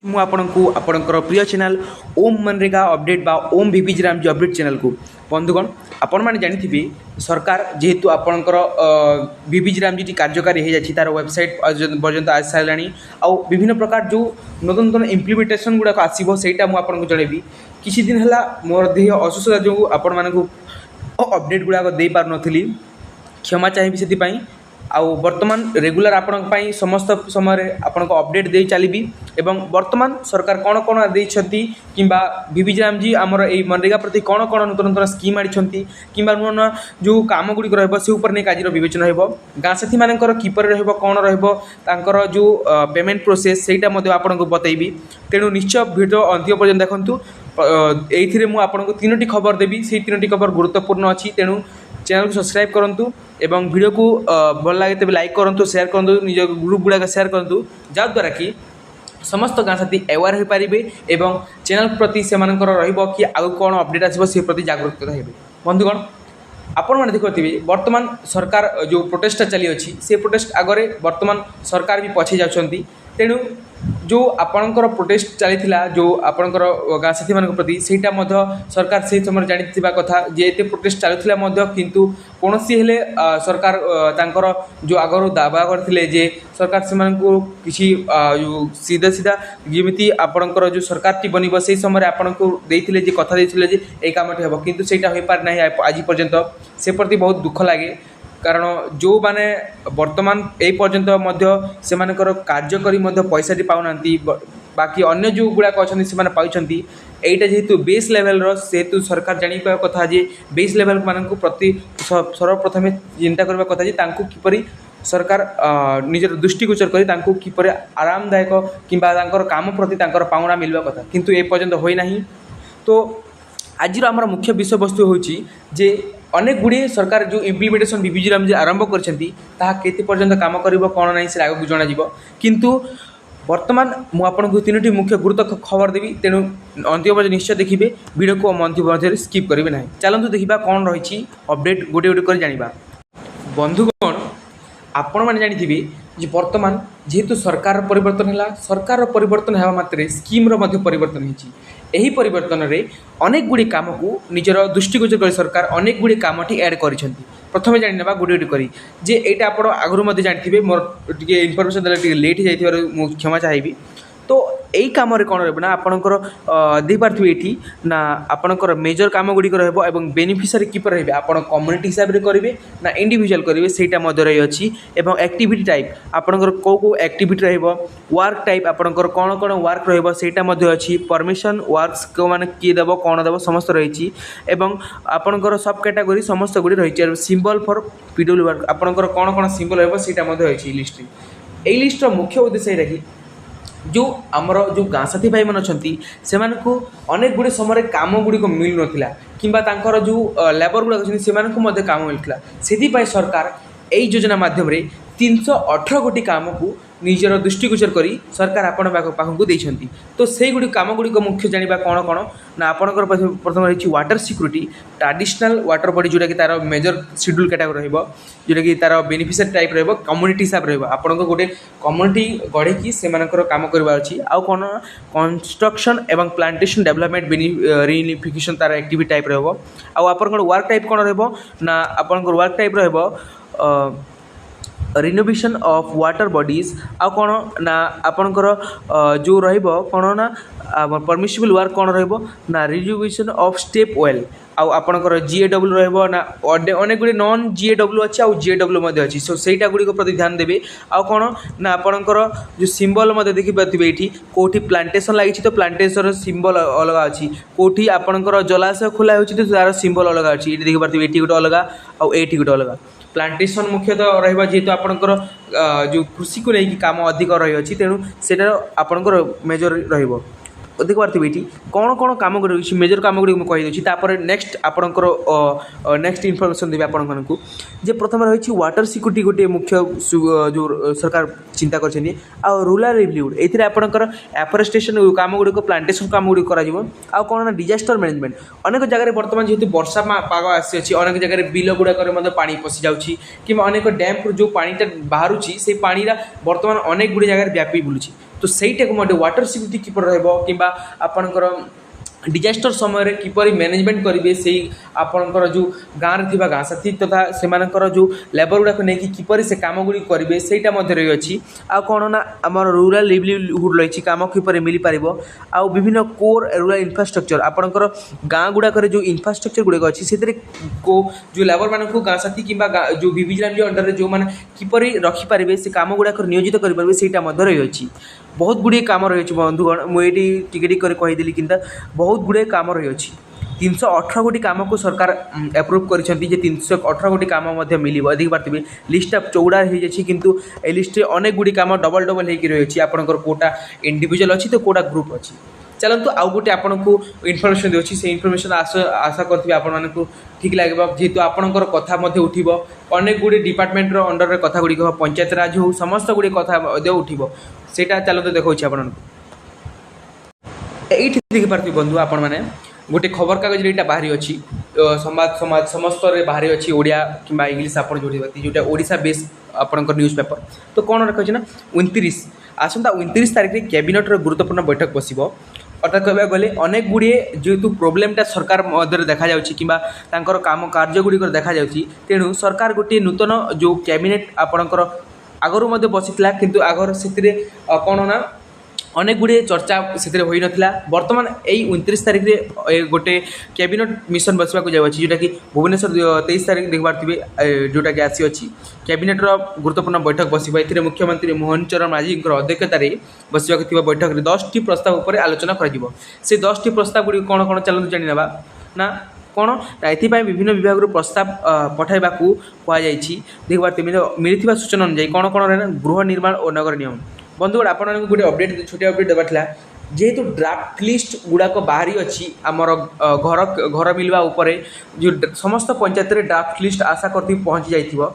ମୁଁ ଆପଣଙ୍କୁ ଆପଣଙ୍କର ପ୍ରିୟ ଚ୍ୟାନେଲ୍ ଓମ୍ ମନରେଗା ଅପଡ଼େଟ୍ ବା ଓମ୍ ଭିଭିଜି ରାମଜି ଅପଡ଼େଟ୍ ଚ୍ୟାନେଲ୍କୁ ବନ୍ଧୁଗଣ ଆପଣମାନେ ଜାଣିଥିବେ ସରକାର ଯେହେତୁ ଆପଣଙ୍କର ଭିଭିଜି ରାମଜିଟି କାର୍ଯ୍ୟକାରୀ ହୋଇଯାଇଛି ତା'ର ୱେବସାଇଟ୍ ପର୍ଯ୍ୟନ୍ତ ଆସି ସାରିଲାଣି ଆଉ ବିଭିନ୍ନ ପ୍ରକାର ଯେଉଁ ନୂତନ ନୂତନ ଇମ୍ପ୍ଲିମେଣ୍ଟେସନ୍ ଗୁଡ଼ାକ ଆସିବ ସେଇଟା ମୁଁ ଆପଣଙ୍କୁ ଜଣାଇବି। କିଛି ଦିନ ହେଲା ମୋର ଦେହ ଅସୁସ୍ଥତା ଯୋଗୁଁ ଆପଣମାନଙ୍କୁ ଅପଡ଼େଟ୍ ଗୁଡ଼ାକ ଦେଇପାରୁନଥିଲି, କ୍ଷମା ଚାହିଁବି ସେଥିପାଇଁ। ଆଉ ବର୍ତ୍ତମାନ ରେଗୁଲାର ଆପଣଙ୍କ ପାଇଁ ସମସ୍ତ ସମୟରେ ଆପଣଙ୍କ ଅପଡ଼େଟ୍ ଦେଇ ଚାଲିବି ଏବଂ ବର୍ତ୍ତମାନ ସରକାର କ'ଣ କ'ଣ ଦେଇଛନ୍ତି କିମ୍ବା ଭିଭିଜି ରାମଜି ଆମର ଏଇ ମନରେଗା ପ୍ରତି କ'ଣ କ'ଣ ନୂତନ ନୂତନ ସ୍କିମ୍ ଆଣିଛନ୍ତି କିମ୍ବା ନୂଆ ନୂଆ ଯେଉଁ କାମ ଗୁଡ଼ିକ ରହିବ ସେ ଉପରେ ନେଇ ଆଜିର ବିବେଚନା ହେବ। ଗାଁ ସାଥୀମାନଙ୍କର କିପରି ରହିବ, କ'ଣ ରହିବ ତାଙ୍କର ଯେଉଁ ପେମେଣ୍ଟ ପ୍ରୋସେସ୍ ସେଇଟା ମଧ୍ୟ ଆପଣଙ୍କୁ ବତାଇବି। ତେଣୁ ନିଶ୍ଚୟ ଭିଡ଼ିଓ ଅନ୍ତିମ ପର୍ଯ୍ୟନ୍ତ ଦେଖନ୍ତୁ। ଏଇଥିରେ ମୁଁ ଆପଣଙ୍କୁ 3ଟି ଖବର ଦେବି, ସେଇ 3ଟି ଖବର ଗୁରୁତ୍ୱପୂର୍ଣ୍ଣ ଅଛି। ତେଣୁ ଚ୍ୟାନେଲକୁ ସବସ୍କ୍ରାଇବ୍ କରନ୍ତୁ ଏବଂ ଭିଡ଼ିଓକୁ ଭଲ ଲାଗେ ତେବେ ଲାଇକ୍ କରନ୍ତୁ, ସେୟାର କରନ୍ତୁ, ନିଜ ଗ୍ରୁପ୍ ଗୁଡ଼ାକ ସେୟାର କରନ୍ତୁ, ଯାହାଦ୍ୱାରା କି ସମସ୍ତ ଗାଁ ସାଥୀ ଆୱାର ହୋଇପାରିବେ ଏବଂ ଚ୍ୟାନେଲ ପ୍ରତି ସେମାନଙ୍କର ରହିବ କି ଆଉ କ'ଣ ଅପଡ଼େଟ୍ ଆସିବ ସେ ପ୍ରତି ଜାଗୃତ ହେବେ। ବନ୍ଧୁଗଣ ଆପଣମାନେ ଦେଖୁଥିବେ ବର୍ତ୍ତମାନ ସରକାର ଯେଉଁ ପ୍ରୋଟେଷ୍ଟଟା ଚାଲିଅଛି ସେ ପ୍ରୋଟେଷ୍ଟ ଆଗରେ ବର୍ତ୍ତମାନ ସରକାର ବି ପଛେଇ ଯାଉଛନ୍ତି। ତେଣୁ ଯେଉଁ ଆପଣଙ୍କର ପ୍ରୋଟେଷ୍ଟ ଚାଲିଥିଲା ଯେଉଁ ଆପଣଙ୍କର ଗାଁ ସାଥୀମାନଙ୍କ ପ୍ରତି ସେଇଟା ମଧ୍ୟ ସରକାର ସେହି ସମୟରେ ଜାଣିଥିବା କଥା ଯେ ଏତେ ପ୍ରୋଟେଷ୍ଟ ଚାଲୁଥିଲା ମଧ୍ୟ କିନ୍ତୁ କୌଣସି ହେଲେ ସରକାର ତାଙ୍କର ଯେଉଁ ଆଗରୁ ଦାବା କରିଥିଲେ ଯେ ସରକାର ସେମାନଙ୍କୁ କିଛି ସିଧା ସିଧା ଯେମିତି ଆପଣଙ୍କର ଯେଉଁ ସରକାରଟି ବନିବ ସେହି ସମୟରେ ଆପଣଙ୍କୁ ଦେଇଥିଲେ ଯେ କଥା ଦେଇଥିଲେ ଯେ ଏଇ କାମଟି ହେବ, କିନ୍ତୁ ସେଇଟା ହୋଇପାରି ନାହିଁ ଆଜି ପର୍ଯ୍ୟନ୍ତ। ସେ ପ୍ରତି ବହୁତ ଦୁଃଖ ଲାଗେ, କାରଣ ଯେଉଁମାନେ ବର୍ତ୍ତମାନ এই ପର୍ଯ୍ୟନ୍ତ ମଧ୍ୟ ସେମାନଙ୍କର କାର୍ଯ୍ୟ କରି ମଧ୍ୟ ପଇସାଟି ପାଉନାହାନ୍ତି, ବାକି ଅନ୍ୟ ଯେଉଁ ଗୁଡ଼ାକ ଅଛନ୍ତି ସେମାନେ ପାଉଛନ୍ତି। এইটা যেহেতু বেস লেভেলর সেহেতু সরকার জাঁয়া কথা যে বেস লেভেল মানুষ প্রতি সর্বপ্রথমে চিন্তা করা কথা যে তাঁকু কিপরি সরকার নিজের দৃষ্টিগোচর করে তাঁকু কিপরি আরামদায়ক কিংবা তাঁর কাম প্রতি তাঁর পাওনা মিলবা কথা, কিন্তু এ পর্যন্ত হয়ে না। তো আজির আমার মুখ্য বিষয়বস্তু হচ্ছে যে অনেক গুড়িয়ে সরকার যে ইমপ্লিমেন্টেসন ভিভিজি রামজি আরম্ভ করেছেন তাহা কেতে পর্যন্ত কাম করব কোণ না সে আগুক জনাଯିব। কিন্তু বর্তমান মু আপনার 3টি মুখ্য গুরুত্ব খবর দেবি, তেণু অন্তিম পর্যন্ত নিশ্চয় দেখবে ভিডিওকে অন্তিম পর্যন্ত স্কিপ করবে না। চালু দেখা কম রয়েছে অপডেট গোটে গোটে করে জাঁয়া। বন্ধুগণ आपण मैंने जानिथिबे जे वर्तमान जेहेतु सरकार परिवर्तन है, सरकार परिवर्तन होगा मात्रे स्कीम्र परिवर्तन होती। यही परिवर्तन में अनेक गुड़ी कम को निजर दृष्टिगोचर कर सरकार अनेक गुड़ी कमटी ऐड कर। प्रथम जाना गोटे गोटे करी जे यहाँ आप आगुरी जानी मोर टे इनफर्मेशन देते लेट हो जाए क्षमा चाहिए। तो यही कम कौन रहा आपंकर देखिए ये ना आपंकर मेजर कम गुड़िक रहा बेनिफिशियरी किपर रही आप कम्युनिटी हिसाब से करेंगे ना इंडिविजुअल करेंगे से रही अच्छी एक्टिविटी टाइप आपंकर कौ कौ एक्टिविटी वर्क टाइप आपंकर कौन कौन वर्क रही परमिशन वर्क्स को मैंने किए देव कौन देव समस्त रही आपंकर सब कैटेगोरी समस्त गुड़ी रही सिंबल फॉर पीडब्ल्यू वर्क आपंकर कौन कौन सिंबल रही लिस्ट। यही लिस्टर मुख्य उद्देश्य रही जो आमर जो गाँ साथी भाई मैंने अच्छा से अनेक गुड़े समय कम गुड़िक मिल नाला किंबा तांकर जो लेबर गुड़ाक से कम मिलता से सरकार यही योजना मध्यम 318 गोटी कम को निजर दृष्टिगोचर करी सरकार आपण पाखक देते। तो से गुड़ी कम गुड़िक मुख्य जाना कौन कौन ना आपंकर प्रथम रही water security traditional water body जोटा कि तार मेजर शेड्यूल कैटेगरी जोटा कि तार बेनिफिशियरी टाइप रही कम्युनिटी हिसाब रही आपन गोटे कम्युनिटी गढ़ी से कम करवार अच्छी आउ कौन कंस्ट्रक्शन एवं प्लांटेशन डेवलपमेंट रियूनिफिकेशन तार एक्टिविटी टाइप रही आउ वर्क टाइप कौन रहा आपंकर वर्क टाइप रही रिनोवेशन ऑफ वाटर बॉडीज आउ कौन ना आपंकर जो कौन ना परमिसिबल वर्क कौन ना रिनोवेशन ऑफ स्टेप वेल आउ आपंकर जीएडब्ल्यू ना अनेक गुड़ी नॉन जीएडब्ल्यू अच्छी आउ जीएडब्ल्यू अच्छी सो सहीटा गुड़िक प्रति ध्यान देवे आउ कौन ना आपंकर जो सिंबल देखिए ये कौटी प्लांटेशन लगी तो प्लांटेशन सिंबल अलग अच्छी कौटी आपंकर जलाशय खोला हो तो तार सिंबल अलग अच्छी ये देखिए ये गोटे अलग आउ ये गोटे अलग। प्लांटेशन मुख्यतः रहा जेहेतु आपंकर जो कृषि को लेकिन काम अधिक रही है तेणु से आपंकर मेजर रही देखिए ये कौन कौन कम गुड़ी मेजर कम गुड़ी मुझे तापर नेक्स्ट आपंकर नेक्स्ट इनफर्मेशन देवी आपको जे प्रथम रही वाटर सिक्यूरीटी गोटे मुख्य जो सरकार चिंता कर रूराल लिवलीहुड ये आपंकर एफरेस्टेशन कम गुड़िक प्लांटेशन कम गुड़ी कर कौन ना डिजास्टर मैनेजमेंट अनेक जगह बर्तमान जेहेतु वर्षा पाग आसी अनेक जगह बिल गुड़ाक पानी पशि जाऊँगी कि अनेक डैम जो पानीटा बाहर से पानी बर्तमान अनेक गुड़ी जगह व्यापी बुलूँ तो सहीटा वाटर सिक्यूरीटी किपर रहा आपणकर डिजास्टर समय किपरि मैनेजमेंट करेंगे से आपणकर जो गाँव में गाँ साथी तथा से जो लेबर गुड़ाक नहीं किपरि से कम गुड़ी करेंगे सहीटा रही आ कौन ना आम रूराल लिवलीहुड रही कम किपरि मिल पार आ विभिन्न कोर रूराल इनफ्रास्ट्रक्चर आपणकर गाँ गुड़ाक जो इनफ्रास्ट्रक्चर गुड़ाक अच्छी से जो लेबर मान गाँ साथी कि जो विजिलेंस अंडर जो मैंने किपरि रखिपारे से कम गुड़ाक नियोजित करेंगे सहीटा रही बहुत गुड़े काम रही बंधुगण मुझे टिके कहीदेली कि बहुत गुड़े काम रही 318 कोटी काम को सरकार एप्रूव कर 318 कोटी काम मिल अधिक बार थे लिस्टा चौड़ा हो जाए किंतु ए लिस्ट अनेक गुड़ी काम डबल डबल हो रही आपंकर कोटा इंडिविजुअल अच्छी तो कोटा ग्रुप अच्छी चलतु आउ गोटे आपको इनफर्मेशन देती से इनफर्मेशन आशा करेंगे आपको ठीक लगे जेहेतु आपंकर कथा उठब अनेक गुड़ी डिपार्टमेंटर अंडर कथा गुड़िक पंचायत राज हो समस्त गुड़ी कथा उठब से चलते देखा आपको ये देखिपारे बंधु आपण मैंने गोटे खबर कागज यहाँ बाहरी अच्छी संवाद समाज समस्त बाहरी अच्छी ओडिया कि इंग्लीश आप जोटा ओडिशा बेस आपंकर न्यूज पेपर तो कौन रखा ना 29 आसंता 29 तारीख में कैबिनेट गुरुत्वपूर्ण बैठक बस अर्थात कह गले अनेक गुड़े जेहेतु प्रोब्लेमटा सरकार मध्य देखा कि काम कार्य गुड़िक देखा तेणु सरकार गोटे नूतन जो कैबिनेट आपणकर आगु बसीला किंतु आगर से कौन ना अनेक गुड़े चर्चा से होई नथिला वर्तमान यही 29 तारीख में गोटे कैबिनेट मिशन बसवा जाऊँगी जोटा कि भुवनेश्वर 23 तारीख देखबार थे जोटा कि आसी अच्छी कैबिनेटर गुरुत्वपूर्ण बैठक बस मुख्यमंत्री मोहन चरण माझी अध्यक्षतार बसवा बैठक में 10टी प्रस्ताव उपर आलोचना से 10टी प्रस्ताव गुड़ी कौन कौन चलते जाना ना कौन ना विभिन्न विभाग प्रस्ताव पठाइबा कहुई देखबार मिलता सूचना अनुसार कौन कौन रहा गृह निर्माण और नगर नियम बंधुगण आप गोटे अपडेट छोटे अपडेट देवार जेहेतु ड्राफ्ट लिस्ट गुड़ाक बाहरी अच्छी आमर घर घर मिलवा उपरे जो समस्त पंचायत ड्राफ्ट लिस्ट आशा कर पहुँची जाइए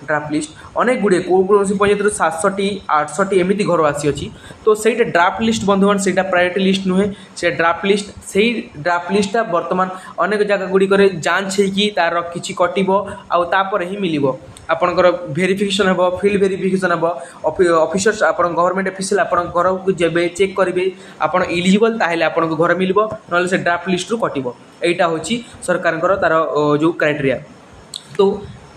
ड्राफ्ट लिस्ट अनेक गुड़े कौन पंचायत 700 800 एमती घर आसी अच्छी तो सहीटा ड्राफ्ट लिस्ट बंधुगण से प्रायोरिटी लिस्ट नुहे से ड्राफ्ट लिस्ट से ड्राफ्ट लिस्टा बर्तमान अनेक जगह गुड़िक जांच होगी तार कि कटब आपर ही मिल आपणकर भेरिफिकेसन हे फिल्ड भेरिफिकेसन हे ऑफिसर्स आप गवर्नमेंट ऑफिशियल आप घर को जब चेक करेंगे आप इलिजिबल ताहले आपन घर मिल ना से ड्राफ्ट लिस्ट रू कटब यहाँ हूँ सरकार तार जो क्राइटेरिया तो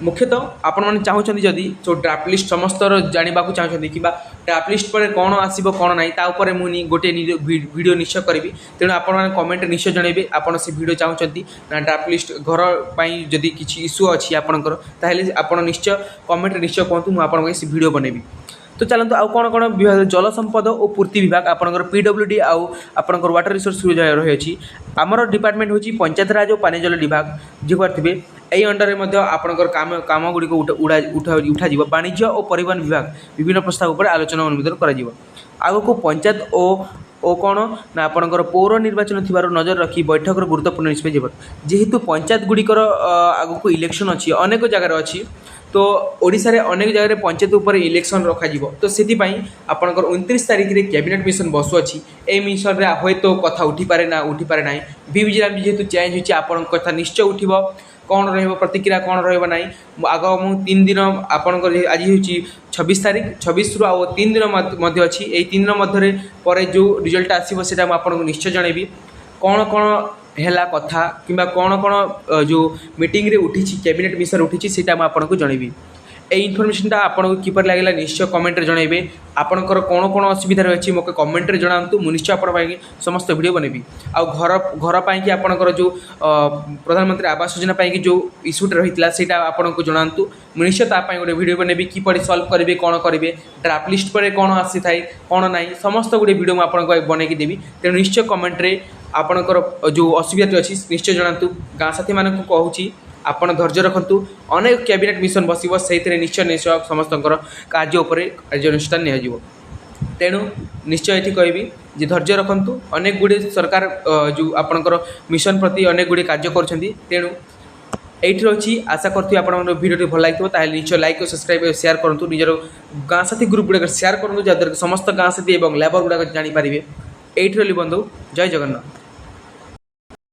मुख्यतः आपण मैंने चाहते जदि जो ड्राफ्ट लिस्ट समस्त जानवा चाहते कि ड्राफ्ट लिस्ट पर कौन आसो कौन ना तापर मुझे गोटे वीडियो निश्चय करी तेणु आप कमेंट निश्चय जनइबे आपड़ से वीडियो चाहते ना ड्राफ्ट लिस्ट घर पर जदि किसी इश्यू अच्छी आपंकर ताहले आप निश्चय कमेंट निश्चय कहतु मुझे से वीडियो बनैबी तो चलते आउ कौन कौन विभाग जल संपद और पूर्ति विभाग आपंकर PWD आपंकर वाटर रिसोर्स रही आमर डिपार्टमेंट हूँ पंचायत राज और पानी जल विभाग जो थे यही अंडर में आपंकर काम काम गुड़िक उठा वाणिज्य और परिवहन विभाग विभिन्न प्रस्ताव पर आलोचना अनुमोदन कर आग को पंचायत और कौन ना आपंकर पौर निर्वाचन थी नजर रखी बैठक गुरुत्वपूर्ण निष्पत्ति जेहेतु पंचायत गुड़िकर आग को इलेक्शन अच्छी अनेक जगार अच्छी तो ओडिशा रे अनेक जगह पंचायत उपर इलेक्शन रखा तो से आपंकर 29 तारीख में कैबिनेट मिशन बसु अच्छी ए मिशन रे हे तो कथा उठी पारे ना विजिलेंस जेहेतु चेंज होती आपण कथा निश्चय उठिब कौन प्रतिक्रिया कौन रहा आग मु 3 दिन आपंकर आज हूँ 26 तारीख 26 रु आ 3 दिन अच्छी यही 3 दिन मध्य पर जो रिजल्ट आसो से आपको निश्चय जनइबी कौन कौन है कथा कि कौन कौन जो मीटिंग रे उठी कैबिनेट मिशन उठी से आपको जनइबी এই ইনফরমেশনটা আপনার কিপর লাগিলা নিশ্চয় কমেন্টরে জনাইবে আপনার কোণ কোণ অসুবিধা রয়েছে মোকে কমেন্টরে জনাতু মু নিশ্চয় আপনার সমস্ত ভিডিও বনাইবি আর ঘর ঘর পাইকি আপনার যে প্রধানমন্ত্রী আবাস যোজনা পাইকি যে ইস্যুটা রয়েছিল সেটা আপনার জনাতু মু নিশ্চয় তা গোটে ভিডিও বনাইবি কিপরি সলভ করবে কোণ করবে ড্রাফট লিস্ট পরে কোণ আসি থাকে কোণ নাই সমস্ত গোটে ভিডিও মু আপনার বনাইকি দেবি তেমন নিশ্চয় কমেন্টরে আপনার যে অসুবিধাটি অছি নিশ্চয় জনাতু গাঁ সাথী মানুষ কହୁছি आपण धैर्य रखु अनेक कैबिनेट मिशन बस से निश्चय निश्चय समस्त कार्य उपरे कार्यानुष्ठान निजी तेणु निश्चय ये कहबी जे धैर्य रखु अनेक गुड़े सरकार जो आपणकर मिशन प्रति अनेक गुड़े कार्य करेणु ये रही आशा करती आप भिडियो भल लगे निश्चय लाइक और सब्सक्राइब और शेयर करूँ निजर गाँ साथी ग्रुप गुड़ाक शेयर करूँ जहाँद्वारा समस्त गाँ साथी और लेबर गुड़ाक जानीपारे ये रही बंधु जय जगन्नाथ।